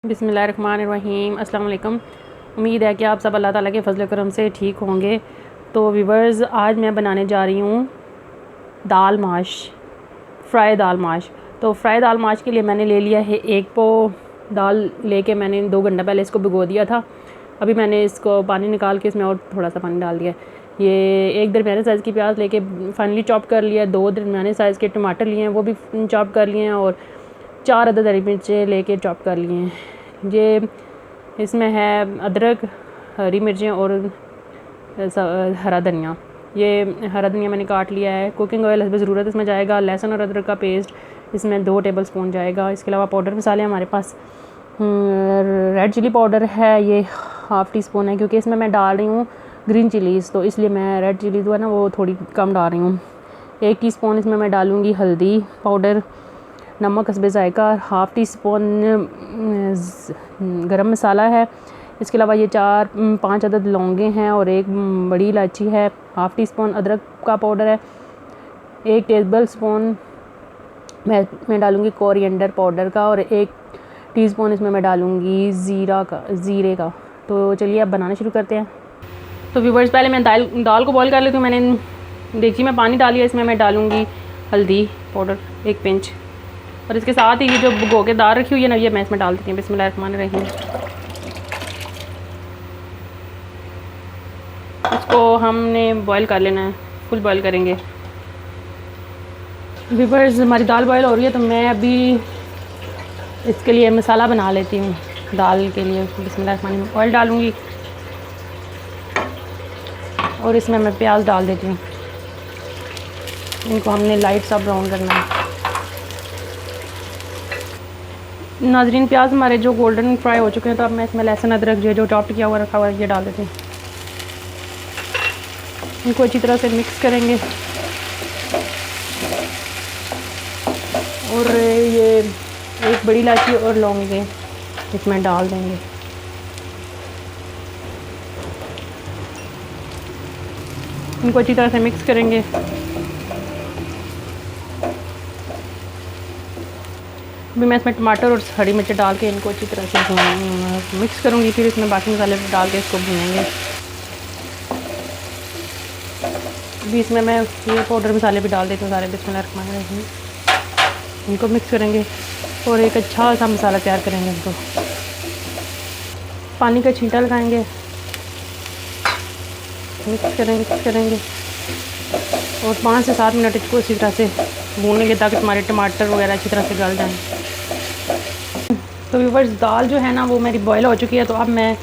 बिस्मिल्लाहिर्रहमानिर्रहीम अस्सलाम वालेकुम। उम्मीद है कि आप सब अल्लाह ताला के फजल करम से ठीक होंगे। तो व्यूवर्स, आज मैं बनाने जा रही हूँ दाल माश, फ्राई दाल माश। तो फ्राई दाल माश के लिए मैंने ले लिया है एक पो दाल लेके मैंने 2 घंटा पहले इसको भिगो दिया था। अभी मैंने इसको पानी निकाल के इसमें और थोड़ा सा पानी डाल दिया। ये एक दरमियाने साइज़ की प्याज लेके फाइनली चॉप कर लिया। 2 दरमियाने साइज़ के टमाटर लिए हैं, वो भी चॉप कर लिए हैं, और 4 अदद हरी मिर्चें लेके चॉप कर लिए हैं। ये इसमें है अदरक, हरी मिर्चें और हरा धनिया। ये हरा धनिया मैंने काट लिया है। कुकिंग ऑयल हस्ब ज़रूरत इसमें जाएगा। लहसुन और अदरक का पेस्ट इसमें 2 टेबल स्पून जाएगा। इसके अलावा पाउडर मसाले हमारे पास रेड चिली पाउडर है, ये हाफ़ टी स्पून है, क्योंकि इसमें मैं डाल रही हूँ ग्रीन चिलीज़, तो इसलिए मैं रेड चिली जो है ना वो थोड़ी कम डाल रही हूँ। 1 टीस्पून इसमें मैं डालूँगी हल्दी पाउडर, नमक हस्बे ज़ायका, हाफ़ टी स्पून गरम मसाला है। इसके अलावा ये 4-5 अदद लौंगे हैं और 1 बड़ी इलायची है। हाफ़ टी स्पून अदरक का पाउडर है। 1 टेबल स्पून मैं डालूँगी कोरिएंडर पाउडर का, और 1 टीस्पून इसमें मैं डालूँगी ज़ीरे का। तो चलिए अब बनाना शुरू करते हैं। तो व्यूवर्स, पहले मैं दाल को बॉईल कर लेती हूँ। मैंने देखिए मैं पानी डालिए, इसमें मैं डालूँगी हल्दी पाउडर 1 पिंच, और इसके साथ ही ये जो भिगो के दाल रखी हुई है ना, ये मैं इसमें डाल देती हूँ। बिस्मिल्लाहिर्रहमानिर्रहीम। इसको हमने बॉईल कर लेना है, फुल बॉईल करेंगे। व्यूवर्स, हमारी दाल बॉईल हो रही है, तो मैं अभी इसके लिए मसाला बना लेती हूँ दाल के लिए। बिस्मिल्लाहिर्रहमानिर्रहीम। ऑयल डालूँगी और इसमें मैं प्याज डाल देती हूँ। इनको हमने लाइट सा ब्राउन करना है। नाजरीन, प्याज हमारे जो गोल्डन फ्राई हो चुके हैं, तो अब मैं इसमें लहसुन अदरक जो चॉप किया हुआ रखा हुआ है ये डाल देती हूँ। इनको अच्छी तरह से मिक्स करेंगे, और ये 1 बड़ी इलायची और लौंगे इसमें डाल देंगे। इनको अच्छी तरह से मिक्स करेंगे। अभी मैं इसमें टमाटर और हरी मिर्च डाल के इनको अच्छी तरह से मिक्स करूँगी। फिर इसमें बाकी मसाले डाल के इसको भूनेंगे। अभी इसमें मैं ये पाउडर मसाले भी डाल देती हूँ सारे। बिस्मिल्लाहिर्रहमानिर्रहीम। इनको मिक्स करेंगे और एक अच्छा सा मसाला तैयार करेंगे। इनको पानी का छींटा लगाएंगे, मिक्स करेंगे और 5 से 7 मिनट इसको इसी तरह से भूनेंगे, ताकि हमारे टमाटर वगैरह अच्छी तरह से गल जाएँ। तो व्यूवर्स, दाल जो है ना वो मेरी बॉयल हो चुकी है। तो अब मैं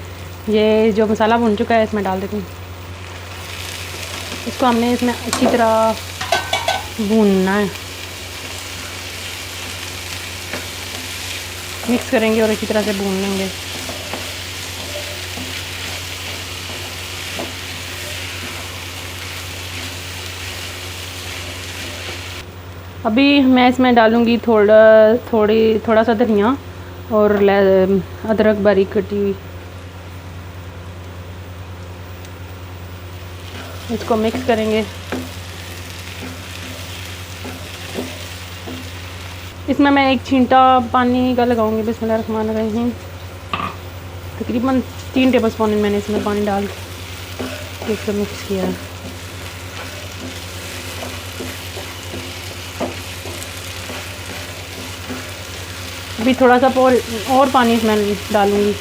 ये जो मसाला भुन चुका है इसमें डाल देती हूँ। इसको हमने इसमें अच्छी तरह भूनना है, मिक्स करेंगे और अच्छी तरह से भून लेंगे। अभी मैं इसमें डालूँगी थोड़ा सा धनिया और अदरक बारीक कटी हुई। इसको मिक्स करेंगे। इसमें मैं 1 छींटा पानी का लगाऊंगी। बिस्मिल्लाहिर्रहमानिर्रहीम। तकरीबन 3 टेबल स्पून मैंने इसमें पानी डाल के इसको मिक्स किया है। अभी थोड़ा सा और पानी इसमें डालूँगी,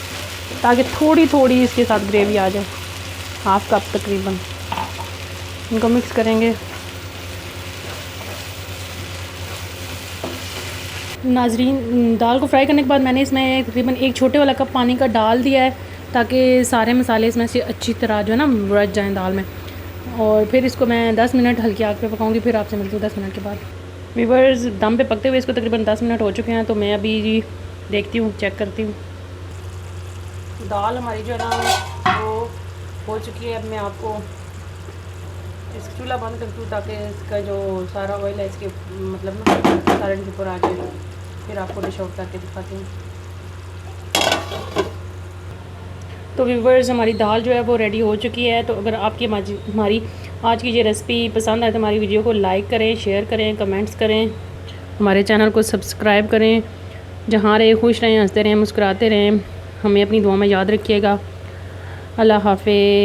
ताकि थोड़ी इसके साथ ग्रेवी आ जाए, 1/2 कप तकरीबन। इनको मिक्स करेंगे। नाजरीन, दाल को फ्राई करने के बाद मैंने इसमें तकरीबन 1 छोटे वाला कप पानी का डाल दिया है, ताकि सारे मसाले इसमें से अच्छी तरह जो है ना रच जाएँ दाल में। और फिर इसको मैं 10 मिनट हल्की आग पे पकाऊंगी। फिर आपसे मिलती हूँ 10 मिनट के बाद। व्यूवर्स, दम पे पकते हुए इसको तकरीबन 10 मिनट हो चुके हैं। तो मैं अभी जी देखती हूँ, चेक करती हूँ। दाल हमारी जो है ना वो हो चुकी है। अब मैं आपको इस चूल्हा बंद करती हूँ, ताकि इसका जो सारा ऑयल है इसके मतलब ना सारे के ऊपर आ जाए। फिर आपको डिश आउट करके दिखाती हूँ। तो व्यूवर्स, हमारी दाल जो है वो रेडी हो चुकी है। तो अगर आपकी हमारी आज की ये रेसिपी पसंद आए तो हमारी वीडियो को लाइक करें, शेयर करें, कमेंट्स करें, हमारे चैनल को सब्सक्राइब करें जहाँ रहे खुश रहें, हंसते रहें, मुस्कुराते रहें। हमें अपनी दुआ में याद रखिएगा। अल्लाह हाफ़िज़।